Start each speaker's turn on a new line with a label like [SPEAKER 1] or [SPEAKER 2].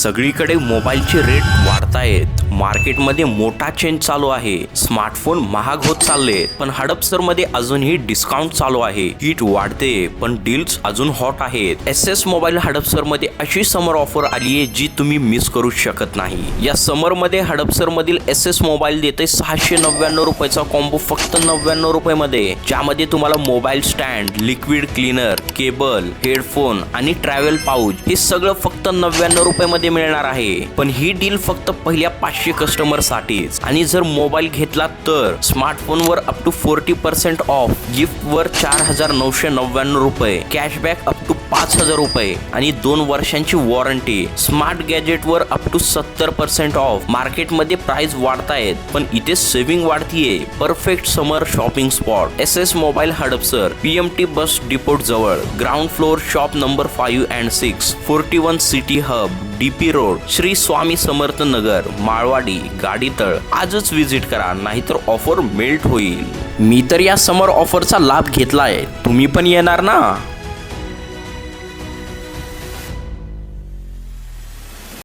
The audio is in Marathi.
[SPEAKER 1] सगळीकडे मोबाईलचे रेट वाढतायत। मार्केटमध्ये मोठा चेंज चालू आहे। स्मार्टफोन महाग होत चालले, पण हडपसरमध्ये अजूनही डिस्काउंट चालू आहे। हिट वाढते, पण डील्स अजून हॉट आहेत। एसएस मोबाईल हडपसरमध्ये अशी समर ऑफर आली आहे जी तुम्ही मिस करू शकत नाही। या समरमध्ये हडपसरमधील एसएस मोबाईल देते 699 रुपयाचा कॉम्बो फक्त 99 रुपयामध्ये, ज्यामध्ये तुम्हाला mobile stand, liquid cleaner, cable, headphone आणि ट्रॅव्हल पाऊच हे सगळं फक्त 99 रुपयामध्ये मिळणार आहे। पण ही डील फक्त पहिल्या 500 कस्टमर साठीच, आणि जर मोबाईल घेतला तर स्मार्टफोनवर अप टू 40% ऑफ, गिफ्टवर 4999 रुपये, कॅशबॅक अप टू 5000 रुपये आणि 2 वर्षांची वॉरंटी। स्मार्ट गॅजेटवर अप टू 70% ऑफ। मार्केटमध्ये प्राइस वाढतायत, पण इथे सेव्हिंग वाढतीये। Perfect summer shopping spot SS mobile Hadapsar, PMT bus depot जवळ, ground floor, shop number 5 and 6, 41 city hub, DP road, Shri Swami Samarth Nagar, Malwadi, Gadital. आजच विजिट करा, नाहीतर ऑफर मेल्ट होईल। मी तर या समर ऑफरचा लाभ घेतलाय, तुम्ही पण येणार ना?